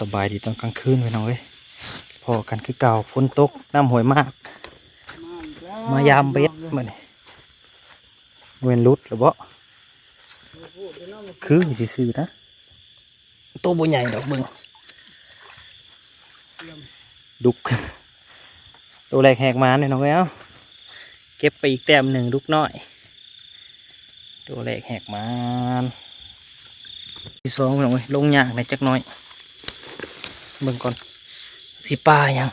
สบายดีตอนกลางคืนไปหน่อยพอกันคือเก่าฝนตกน้ำหวยมากมายามเบ็ดเหมือนเวนรุดหรือเปล่าคือซื่อๆนะตัวบุญใหญ่ดอกเบิ่งดุกตัวแรกแหกมาเนี่ยน้องแล้วเก็บไปอีกแต้มหนึ่งดุกน้อยตัวแรกแหกมาที่สองน้องลงยากในจักน้อยเบิ่งก่อนสิปลายัง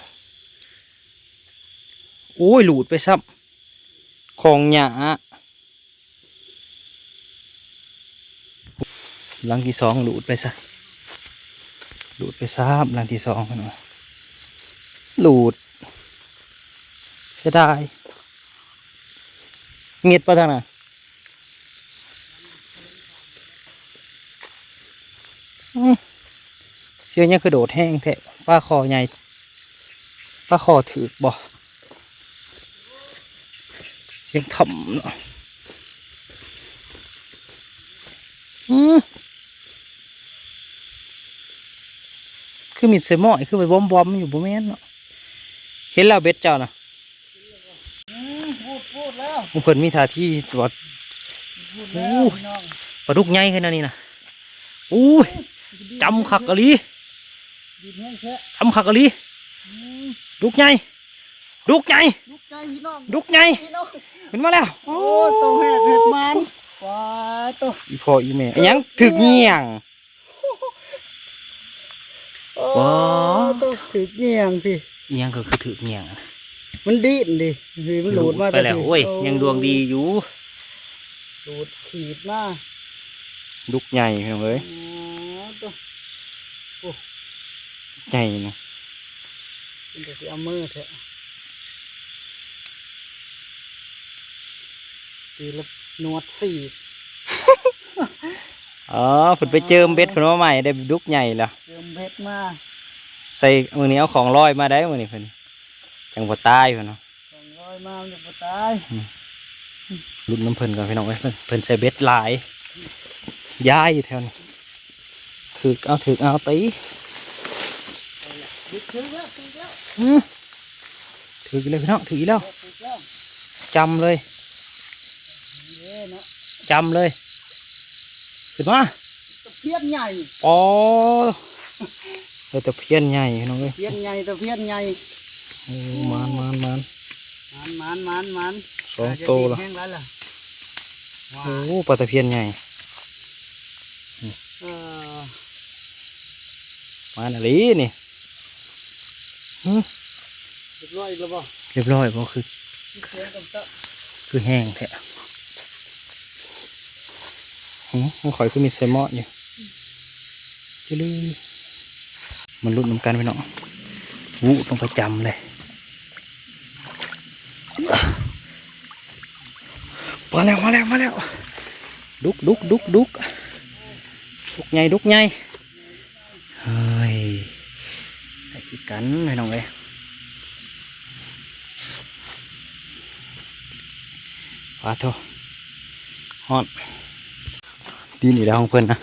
โอ้ยหลุดไปซับของหยาหลังที่สองหลุดไปซะหลุดไปซับหลังที่สองกันวะหลุดเสียดายเงียดปะท่านน่ะเชื่อเนี่ยคือโดดแห้งแทะปลาคอใหญ่ปลาคอถือบ่เสียงถ่ำเนาะคือมีเสมอยคือไปบอมอยู่บ่แม่นเนาะเห็นแล้วเบ็ดเจ้าน่ะพูดแล้วเพิ่นมีท่าที่ตัวปลาดุกใหญ่ขึ้นนี่นะอู้ยจำคักอะลีจำคักอะลีดุกใหญ่ดุกใหญ่ดุกใหญ่เห็นมาแล้วโอ้ตัวแหกมันว้าตัวอีพ่ออีแม่ยังถึกเงี้ยงว้าตัวถึกเงี้ยงพี่ยังก็คือถึกเงี้ยงมันดิ้นดิมันหลุดมาไปแล้วโอ้ยยังดวงดีอยู่หลุดขีดมาดุกใหญ่เห็นไหมใหญ่นะมันจะเอามือเถอะตีละนวดสี่อ๋อผุดไปเจิมเบ็ดผุดมาใหม่ได้ดุกใหญ่แล้วเจิมเบ็ดมาใส่มือนี้เอาของลอยมาได้มือนี้เพิ่นจังหวัดใต้เพิ่นเนาะของลอยมาจังหวัดใต้รุ่นน้ำเพิ่นก่อนพี่น้องเพิ่นใส่เบ็ดหลายย้ายอยู่แถวนี้ถือเอาตีถือเลยพี่น้องถือแล้วจำเลยขึ้นมาตะเพียนใหญ่อ๋อตะเพียนใหญ่น้องเอ้ยตะเพียนใหญ่มันสองโตแล้วโอ้ปลาตะเพียนใหญ่มันอะไรนี่เรียบร้อยแล้วป่ะเรียบร้อยป่ะคือแห้งแท้มันข่อยคือมีไซมออยู่จะลืมมันรุดน้ำกันไปเนาะวูต้องประจำเลยมาแล้วดุกใหญ่เฮ้ยไอ้กี่กันไม่น้องเลยปลาโถฮอตดีนี่แล้วของเพิ่นนะ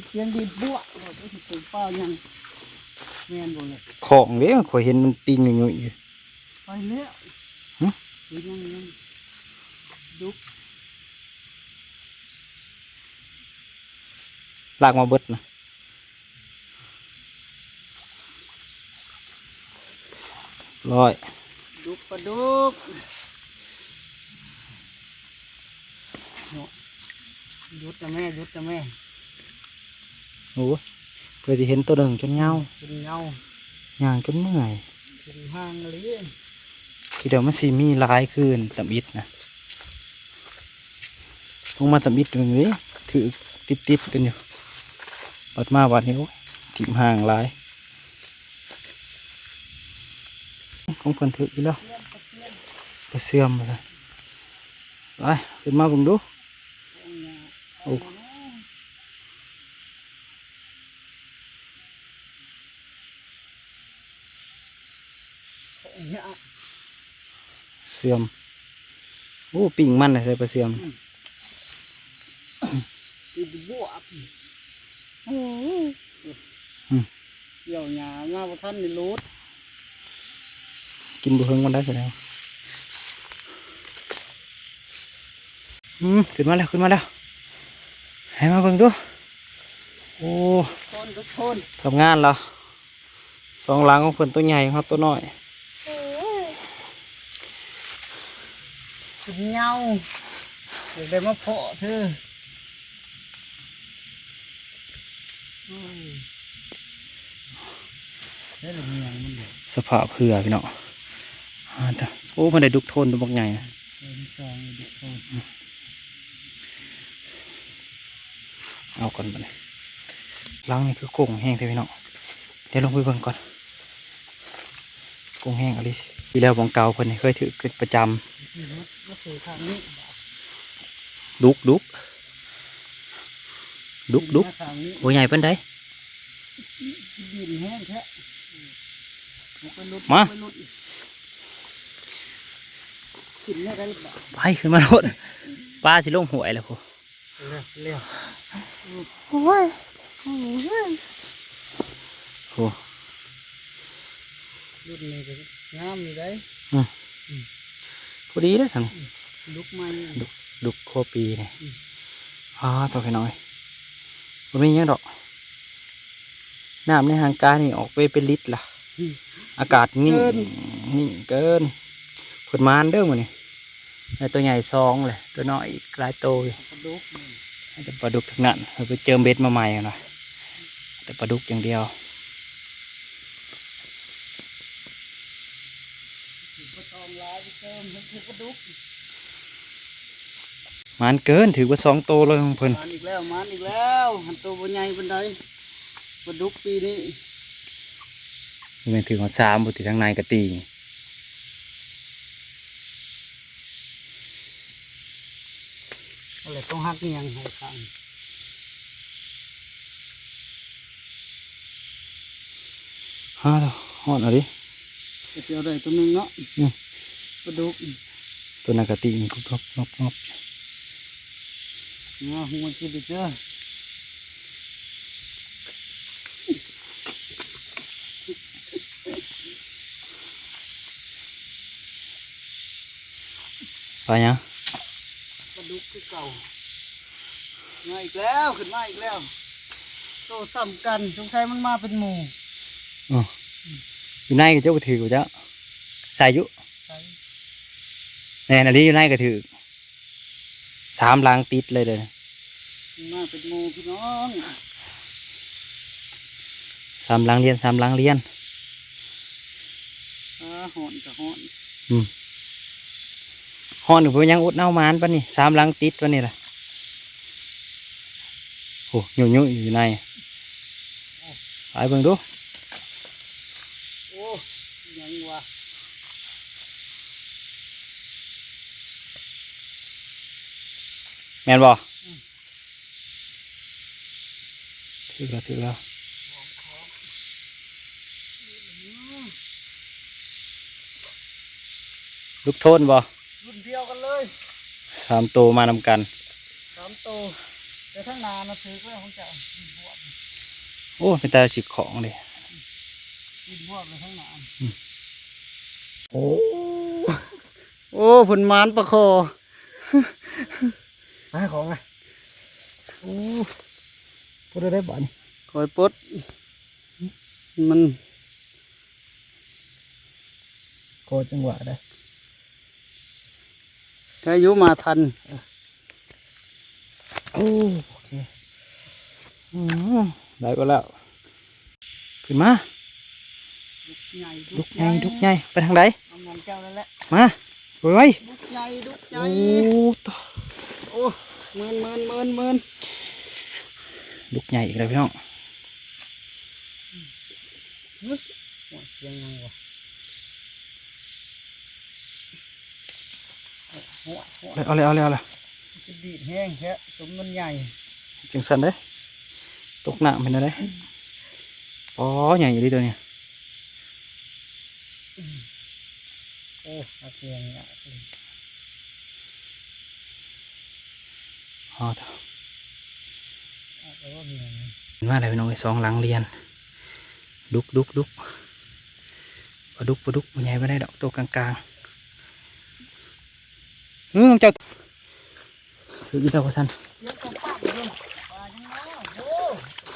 เสียงดีบัวเราจะถึงป้ายังแม่นบ่เลยของเด้ข่อยเห็นมันตีนอยู่ไปแล้วยังดุกลากมาเบิดนะร้อยดุกปลาดุกยุดนะแม่โอ้เพื่อจะเห็นตัวหนึ่งจนเงาย่างจนเมื่อยห่างเลยคิดเดี๋ยวมันสีมีลายขึ้นตำอิดนะลงมาตำอิดตรงนี้ถือติดกันอยู่ปัดมาวันนี้ถิ่มห่างลายของเพิ่นถืออยู่แล้วไปเสื่อมเลยไปขึ้นมาผมดูโอ้เสื่อมโอ้ปิ่งมันเลยไปเสื่อม เกี่ยวหญ้ามาบ่ทันนี่รูด กินบุเฮงมันได้ใช่แล้วขึ้นมาแล้วขึ้นมาแล้วให้มาเบิ่งดูโอ้ คนทุกคน ทำงานแล้วสองหลังของเพิ่นตัวใหญ่ครับตัวน้อย กินเหงาเดี๋ยวได้มาเพาะเธอได้หรือยังมันเด็ก สภาพเผื่อพี่น้องโอ้เพิ่นได้ดุกโทนตัวบักใหญ่นะ เป็นซองทุกคน เอาก่อนบัดนี้หลังนี่คือกุ้งแห้งเท่พี่น้องเดี๋ยวลงไปเบิ่งก่อนกุ้งแห้งอะไรที่แล้วบองเก่าเพิ่นนี่เคยถือเป็นประจำ มาสู่ทางนี้ ดุกดุก มาทางนี้ โอ้ใหญ่เพิ่นได้ ดินแห้งแท้ไปลุด มา ไปลุดกินได้หรือเปล่า ไปขึ้นมาโลดปลาสิลงหวยแล้วพอ เร็ว โอ้ยโอ้ ลุดนี่ก็งามอยู่ได้ พอดีเลยท่าน ลุกไม้ ดุกโคปีนี่ตัวพี่น้อยบ่มีหยังดอกน้ำในหางกานี่ออกไปเป็นลิตรล่ะอากาศนิ่งเกินผลมานเด้อมื้อนี่ไอ้ตัวใหญ่ซองเลยตัวน้อยอีกหลายตัวอยู่ กระดุก ให้แต่ปลาดุกทั้งนั้นเราไปเจิมเบ็ดมาใหม่กันหน่อยแต่ปลาดุกอย่างเดียว ก็ตอมลายไปเติมให้คือกระดุก มันเกินถือว่า2 โตวเลยของเพิ่น มันอีกแล้วมันอีกแล้วหันตัวบนใหญ่บนใดกระดุกปีนี้ มันถือว่า3บุตรทั้งในกระตี อะไรต้องหักเงียงให้ข้าง ตัวหอดเอาดิ เดี๋ยวได้ตัวหนึงเนาะกระดุก ตัวนั้นกระตีมันก็งบ เนาะหัวกินไปเจ้อ ไปยัง กระดุกคือเก่ามาอีกแล้วขึ้นมาอีกแล้วโตซ้ำกันสงสัยมันมาเป็นหมู่ อยู่ในก็เจ้าก็ถือกูเจ้าใส่อยุ ใส่ แน่นอะไรอยู่ในก็ถือ3 ลังติดเลยเด้อ มันมาเป็นหมู่พี่น้อง 3 ลังเรียน3 ลังเรียน หอนกับหอน หอนหนูเพิ่นยังอุดเน่ามานปะนี่3 ลังติดปะนี่ล่ะโอ้ยุ่อยู่ในไปเบิ่งดู โอ้ยังวะ แม่นบ่ถือแล้วลูกโทนบ่ รุ่นเดียวกันเลย 3 ตัวมานำกัน 3 ตัวแต่ทั้งนานะถือก็ของเจ้าดินบวก โอ้เป็นตาสิของเลย ดินบวกเลยทั้งนา โอ้ โอ้ผลมานประคอ มาของไงโอ้พูดได้บ่นี่ คอยปลดมัน โคจังหวะได้ ถ้าอายุมาทัน โอ้โอเคได้ก็แล้วขึ้นมา ดุกใหญ่ ดุกใหญ่ไปทางไหน เอามองเจ้านั่นแหละ มาไว้ ดุกใหญ่ดุกใหญ่ โอ้ต่อ โอ้เมิน ดุกใหญ่อีกแล้วพี่น้อง โอ้ยเสียงยังวะหัว เอาเลยจะดีดแห้งแค่สมมันใหญ่ จังสันเด้ตกหนักเป็นอะไรอ๋อใหญ่อยู่ดีตัวเนี้ย โอ้อาเสียงเนี่ย อ๋อต่อ แล้วก็มีอะไร มาเลยพี่น้องไป2 หลังเรียน ดุกปลาดุกมันใหญ่ไม่ได้ดอกตัวกลางๆเจ้าถือกี่ดอกสัน เลี้ยงตัวปั๊บเลยปลายังไงโอ้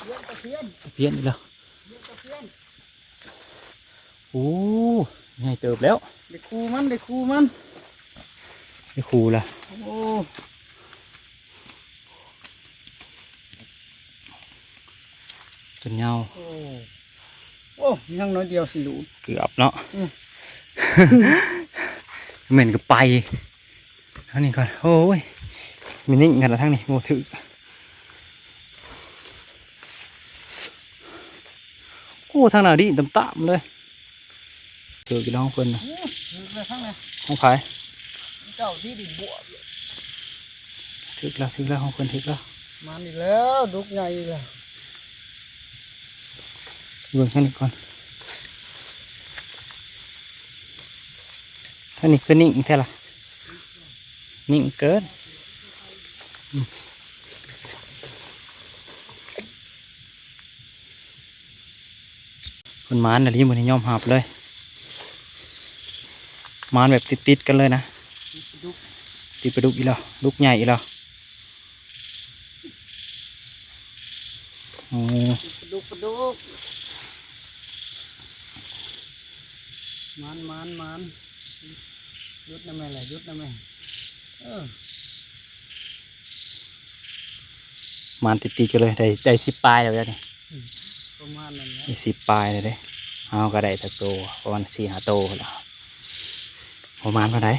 เลี้ยงตะเพียน เพี้ยนอีกแล้ว เลี้ยงตะเพียน โอ้ใหญ่เติบแล้ว เด็กครูมันเด็กครูมัน ไอ้ครูล่ะ โอ้ จนเงา โอ้โอ้ยังน้อยเดียวสิลูก เกือบเนาะเหม็นกับไปเท่านี้ก่อนโอ้ยมีนิ่งกันแล้วทั้งนี้โมถือโอ้ทางไหนดิต่ำๆเลยเจอกี่น้องเพิ่นน่ะ ถือเลยข้างใน ห้องไผ่ เจ้าที่ดินบวบ ถึกแล้วห้องเพิ่นถึกแล้ว มันอีกแล้วดุกใหญ่อีกแล้ว เบิ่งท่างนี้ก่อนท่างนี้คือนิ่งแท้ล่ะนิ่งเกินคนมานน่ะรีบมันยอมหับเลยมานแบบติดๆกันเลยนะ ดุก ติดปลาดุกอีกแล้วดุกใหญ่อีกแล้วโอ้ ดุกมันยุดนะแม่แหละยุดนะแม่มานติดกันเลยได้10 ปลายแล้วเนี่ย ประมาณนั้นแหละ ได้10 ปลายเลยเด้เอาก็ได้สักตัวประมาณ4-5 ตัวแล้วประมาณเท่าไหร่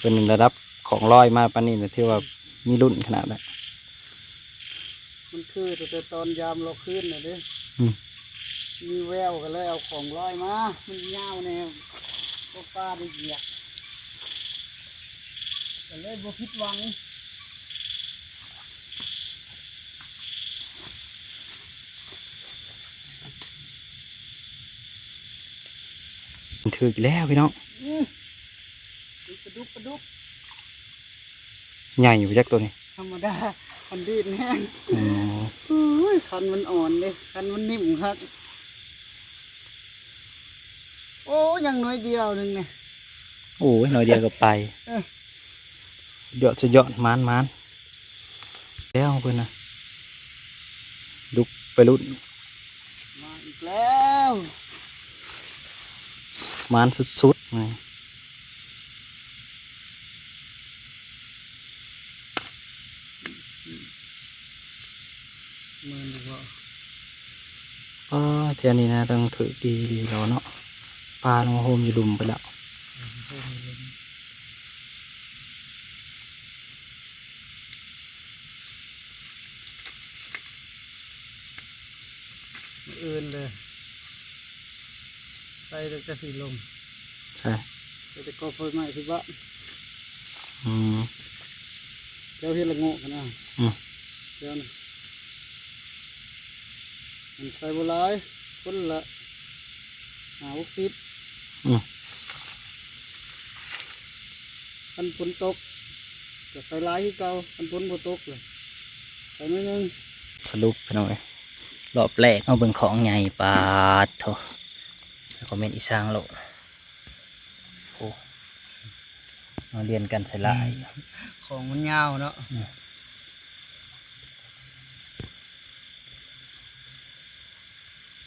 เป็นระดับของลอยมาปานนี้นะที่ว่ามีรุ่นขนาดนั้น มันคือแต่ตอนยามเราขึ้นนะเด้ อืม มีแววกันเลยเอาของลอยมามันยาวแนวก็ปลาได้เหยียบก็เลยบ่ผิดหวัง ถืออีกแล้วพี่น้อง ปลาดุก ใหญ่อยู่จักตัวนี้ ธรรมดามันดีดแห้ง อ๋อ อุ้ยคันมันอ่อนเลยคันมันนิ่มครับโอ้ยังน้อยเดียวหนึงเนี่ย โอ้ยหน่อยเดียวก็ไป เออ สุดยอดมานแล้วเพื่อนนะดุกไปรุ่น มาอีกแล้ว มานสุดๆเลย มันดีกว่า อ๋อเทียนี้นะต้องถือดีแล้วเนาะปลาลงมาโฮมอยู่ดุมไปแล้ว อื่นเลยใส่แต่จะสีลม ใช่ ใส่แต่กอไฟใหม่ที่บ้าน อืม เจ้าเห็นละโง่กันนะ อืม เจ้านะมันใส่บัวลายคนละ60 อืม มันฝนตกจะใส่ลายที่เก่ามันฝนบ่ตกเลยใส่นิดนึง สรุปไปหน่อยรอบแรกเอาเบิ่งของใหญ่ปาดโถแล้วก็เม็นอีสางโลดโอ้มาเรียนกันใส่ลาย ของมันยาวเนาะ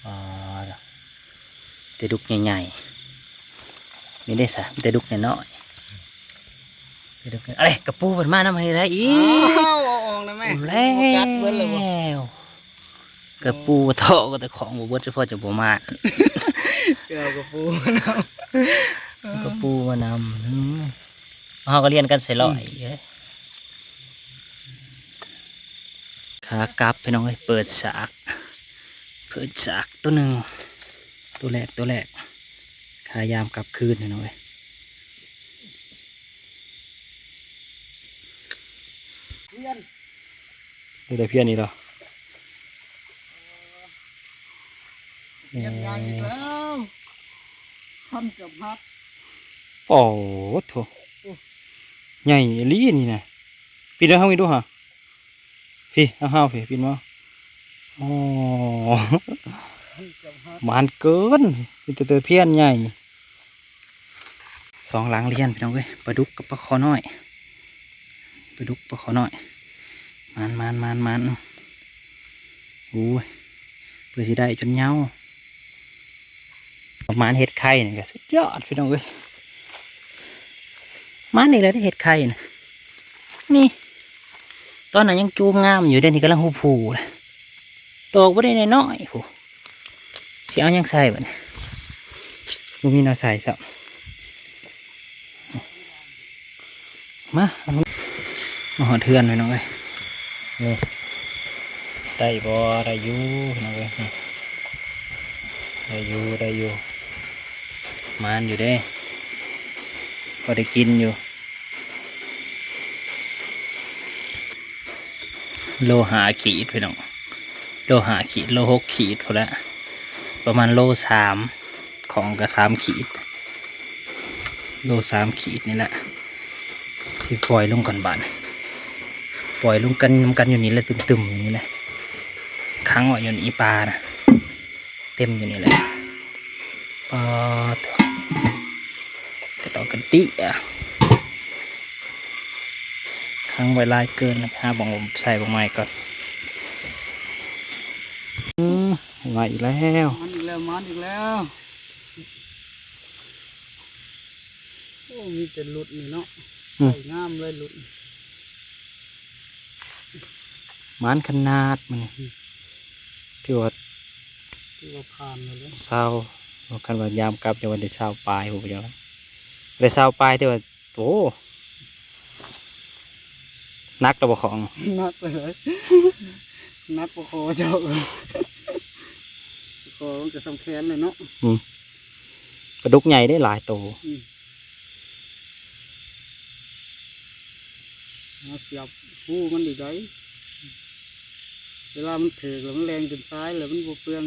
อ๋อแต่ดุกใหญ่ๆนี่ได้สะแต่ดุกน้อยๆแต่ดุกอะไรกระปูมันมาน้ำให้ได้อีก อ้าวเอาออกนะแม่ แล้ กัดเบิ้ลเลยบ่ วกระปูเถาะก็แต่ของบ่เบิดเฉพาะจะบ่มา เกลือกับปูเนาะ กระปูมานำเขาก็เรียนกันใส่ลอยขากลับพี่น้องเอ้ยเปิดฉากตัวหนึ่งตัวแรกขายามกลับคืนพี่น้องเอ้ย เพี้ยน ได้เพี้ยนนี่เหรอ เพี้ยนใหญ่อีกแล้วคันกับฮัก โอ้โถใหญ่อีหลีนี่นะปีนแล้วห้องมีดูฮะพี่ห้าวพี่ปีนมาอ๋อ หมานเกินมีแต่ตัวเพี้ยนใหญ่สองหลังเรียนพี่น้องเว้ยปลาดุกกับปลาคอน้อยปลาดุกปลาคอน้อยมันโอ้ยเพื่อสิได้จนเหงาประมาณเห็ดไข่นี่ก็สุดยอดพี่น้องเว้ยมันนี่แหละที่เห็ดไข่นะนี่ตอนนั้นยังจูมงามอยู่เดี๋ยวนี้กำลังหูผูเลยโตก็ได้น้อยๆผูเสียเอายังใส่บ่เนี่ยบ่มีแนวใส่สับมาหอดเทือนพี่น้องเว้ยนี่ได้บ่ได้อยู่พี่น้องเว้ยได้อยู่มันอยู่เด้พอได้กินอยู่โลหะขีดพี่น้องโลหะขีดโล6 ขีดพอแล้วประมาณโล 3ของกับ3 ขีดโล 3 ขีดนี่แหละที่ปล่อยลงก่อนบานปล่อยลงกันอยู่นี่แหละตึมๆอยู่นี่แหละค้างไว้อยู่นี่ปลานะเต็มอยู่นี่แหละปลาตัวกระดอกกระดิอ่ะค้างไว้ลายเกินนะฮะบอกผมใส่บางไม้ก่อนมาอีกแล้วมันอีกแล้วโอ้มีแต่หลุดนี่เนาะใส่งามเลยหลุดมันขนาดมันที่ว่าผ่านเลยเศร้าคันว่ายามกลับจะวันได้เศร้าปลายผมจะได้เศร้าปลายที่ว่าโอ้นักระบของ นักเลยนักประโคเจ้าประโคมันจะสำแขนเลยเนาะกระดุกใหญ่ได้หลายตัวเสียบหูมันดีได้เวลามันถือแล้วมันแรงจนซ้ายแล้วมันบวเปลือง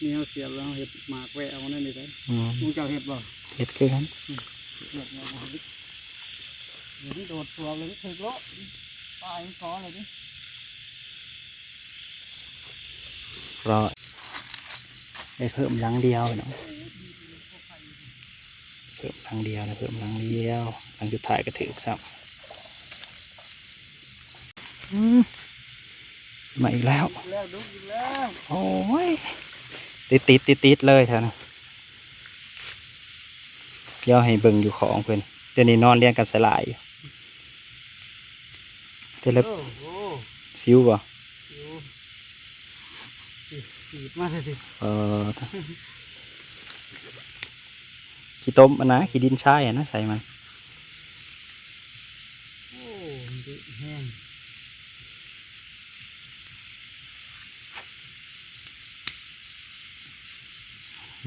นี่เราเสียบแล้วเห็ดหมากแวะเอานั่นดีได้มึงจะเห็ดบ่เห็ดคือกันเห็ดเราเดี๋ยวนี้โดดตัวเลยถือโลตายมันก้อเลยดิรอได้เพิ่มหลังเดียวเนาะเพิ่มหลังเดียวนะเพิ่มหลังเดียวหลังสุดท้ายก็ถือซ้ำมาอีกแล้วดูอีกแล้ว โอ้ยติดเลยแถวนั้นเดี๋ยวให้เบิ่งอยู่ของเพื่อนเดี๋ยวนี้นอนเรียนกันสลายอยู่เดี๋ยวซิวบ่ขีดมาเลยสิขี้ต้มมันนะขี้ดินทรายนะใส่มันโอ้ดิแห้ง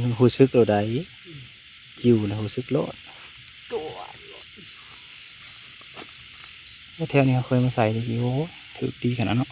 มันหูซึกเราได้จิวนะหูซึกโลดแถวนี้เคยมาใส่ดีโอ้ถือดีขนาดนั้นเนาะ